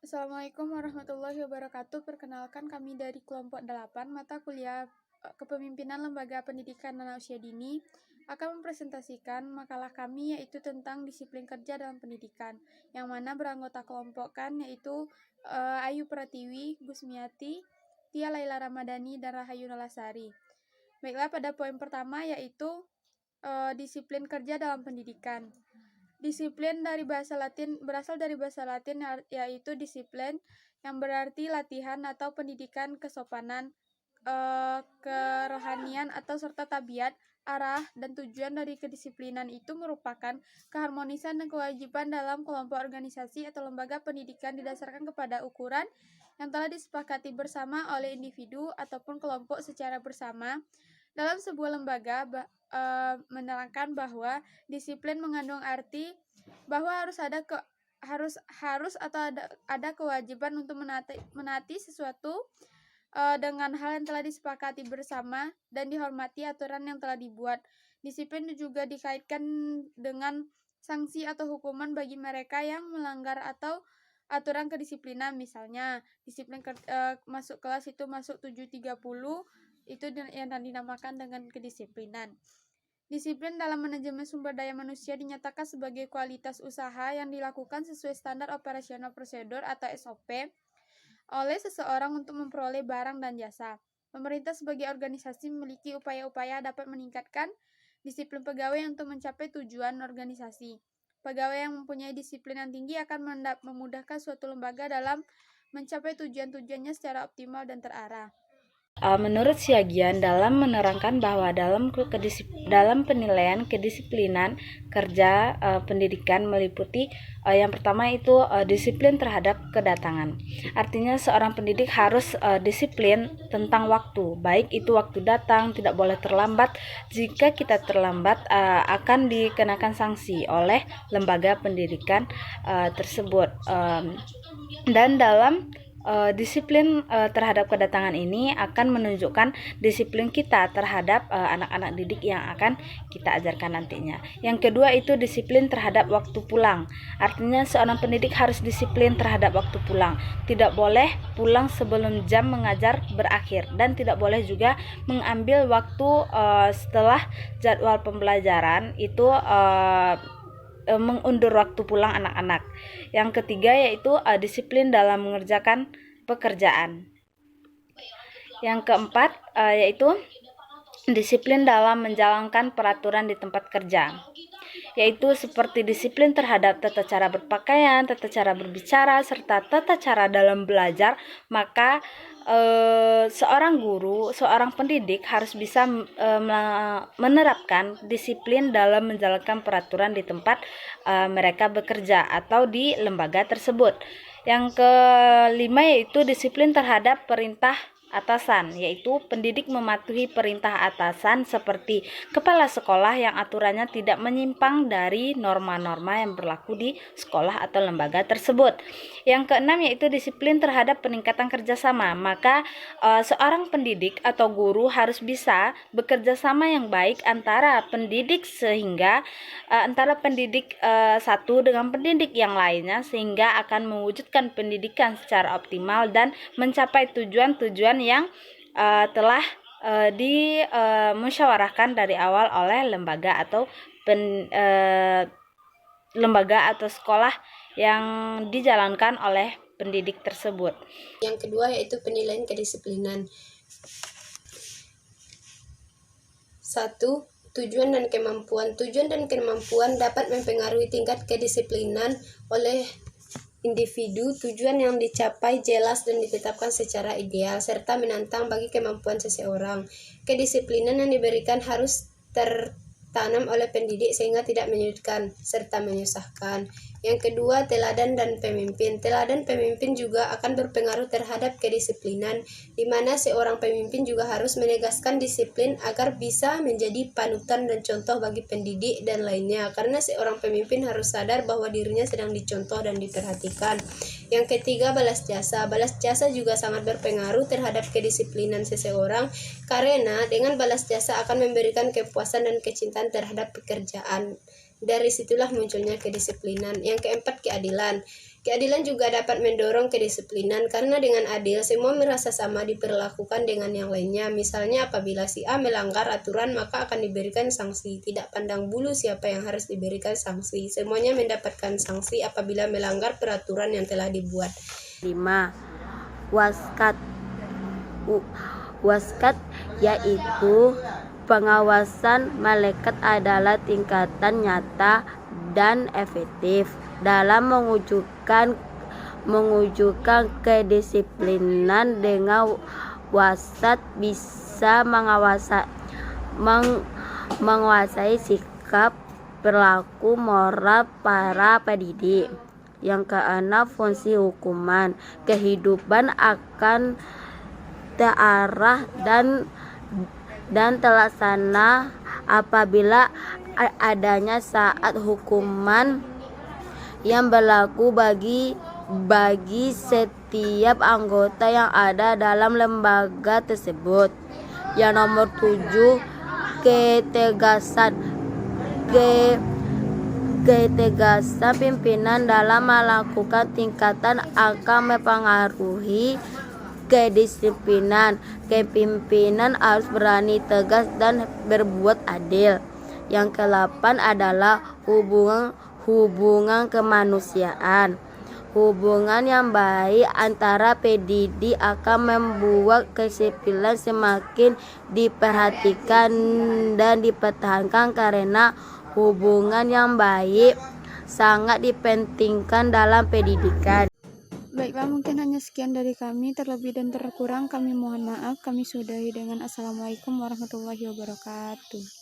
Assalamualaikum warahmatullahi wabarakatuh. Perkenalkan kami dari kelompok 8 mata kuliah Kepemimpinan Lembaga Pendidikan Anak Usia Dini akan mempresentasikan makalah kami yaitu tentang disiplin kerja dalam pendidikan, yang mana beranggota kelompokkan yaitu Ayu Pratiwi, Gusmiati, Tia Laila Ramadhani, dan Rahayu Nalasari. Baiklah, pada poin pertama yaitu disiplin kerja dalam pendidikan. Disiplin berasal dari bahasa Latin yaitu disiplin, yang berarti latihan atau pendidikan kesopanan, kerohanian atau serta tabiat. Arah dan tujuan dari kedisiplinan itu merupakan keharmonisan dan kewajiban dalam kelompok organisasi atau lembaga pendidikan didasarkan kepada ukuran yang telah disepakati bersama oleh individu ataupun kelompok secara bersama. Dalam sebuah lembaga menerangkan bahwa disiplin mengandung arti bahwa harus atau ada kewajiban untuk menaati sesuatu dengan hal yang telah disepakati bersama dan dihormati aturan yang telah dibuat. Disiplin juga dikaitkan dengan sanksi atau hukuman bagi mereka yang melanggar atau aturan kedisiplinan. Misalnya, disiplin masuk kelas itu masuk 7.30, itu yang dinamakan dengan kedisiplinan. Disiplin dalam manajemen sumber daya manusia dinyatakan sebagai kualitas usaha yang dilakukan sesuai standar operasional prosedur atau SOP oleh seseorang untuk memperoleh barang dan jasa. Pemerintah sebagai organisasi memiliki upaya-upaya dapat meningkatkan disiplin pegawai untuk mencapai tujuan organisasi. Pegawai yang mempunyai disiplin yang tinggi akan memudahkan suatu lembaga dalam mencapai tujuan-tujuannya secara optimal dan terarah. Menurut Siagian, dalam menerangkan bahwa dalam penilaian kedisiplinan kerja pendidikan meliputi yang pertama itu disiplin terhadap kedatangan. Artinya seorang pendidik harus disiplin tentang waktu, baik itu waktu datang, tidak boleh terlambat. Jika kita terlambat akan dikenakan sanksi oleh lembaga pendidikan tersebut. Dan dalam disiplin terhadap kedatangan ini akan menunjukkan disiplin kita terhadap anak-anak didik yang akan kita ajarkan nantinya. Yang kedua itu disiplin terhadap waktu pulang. Artinya seorang pendidik harus disiplin terhadap waktu pulang. Tidak boleh pulang sebelum jam mengajar berakhir, dan tidak boleh juga mengambil waktu setelah jadwal pembelajaran itu mengundur waktu pulang anak-anak. Yang ketiga yaitu disiplin dalam mengerjakan pekerjaan. Yang keempat yaitu disiplin dalam menjalankan peraturan di tempat kerja, yaitu seperti disiplin terhadap tata cara berpakaian, tata cara berbicara, serta tata cara dalam belajar. Maka seorang guru, seorang pendidik harus bisa menerapkan disiplin dalam menjalankan peraturan di tempat mereka bekerja atau di lembaga tersebut. Yang kelima yaitu disiplin terhadap perintah atasan, yaitu pendidik mematuhi perintah atasan seperti kepala sekolah yang aturannya tidak menyimpang dari norma-norma yang berlaku di sekolah atau lembaga tersebut. Yang keenam yaitu disiplin terhadap peningkatan kerjasama. Maka seorang pendidik atau guru harus bisa bekerja sama yang baik antara pendidik sehingga antara pendidik satu dengan pendidik yang lainnya, sehingga akan mewujudkan pendidikan secara optimal dan mencapai tujuan-tujuan yang telah dimusyawarahkan dari awal oleh lembaga atau sekolah yang dijalankan oleh pendidik tersebut. Yang kedua yaitu penilaian kedisiplinan. 1. Tujuan dan kemampuan. Tujuan dan kemampuan dapat mempengaruhi tingkat kedisiplinan oleh individu. Tujuan yang dicapai jelas dan ditetapkan secara ideal serta menantang bagi kemampuan seseorang. Kedisiplinan yang diberikan harus tertanam oleh pendidik sehingga tidak menyulitkan serta menyusahkan. Yang kedua, teladan dan pemimpin. Teladan pemimpin juga akan berpengaruh terhadap kedisiplinan, di mana seorang pemimpin juga harus menegaskan disiplin agar bisa menjadi panutan dan contoh bagi pendidik dan lainnya. Karena seorang pemimpin harus sadar bahwa dirinya sedang dicontoh dan diperhatikan. Yang ketiga, balas jasa. Balas jasa juga sangat berpengaruh terhadap kedisiplinan seseorang, karena dengan balas jasa akan memberikan kepuasan dan kecintaan terhadap pekerjaan. Dari situlah munculnya kedisiplinan. Yang keempat, keadilan. Keadilan juga dapat mendorong kedisiplinan karena dengan adil semua merasa sama diperlakukan dengan yang lainnya. Misalnya apabila si A melanggar aturan maka akan diberikan sanksi. Tidak pandang bulu siapa yang harus diberikan sanksi. Semuanya mendapatkan sanksi apabila melanggar peraturan yang telah dibuat. 5. Waskat. Waskat yaitu pengawasan malaikat adalah tingkatan nyata dan efektif dalam mewujudkan kedisiplinan. Dengan wasat bisa menguasai sikap perilaku moral para pendidik. Yang keenam, fungsi hukuman. Kehidupan akan terarah dan terlaksana apabila adanya saat hukuman yang berlaku bagi setiap anggota yang ada dalam lembaga tersebut. Yang nomor 7, ketegasan pimpinan dalam melakukan tingkatan akan mempengaruhi kedisiplinan. Kepimpinan harus berani, tegas, dan berbuat adil. Yang ke-8 adalah hubungan kemanusiaan. Hubungan yang baik antara pendidik akan membuat kedisiplinan semakin diperhatikan dan dipertahankan karena hubungan yang baik sangat dipentingkan dalam pendidikan. Baiklah, mungkin hanya sekian dari kami. Terlebih dan terkurang kami mohon maaf. Kami sudahi dengan Assalamualaikum warahmatullahi wabarakatuh.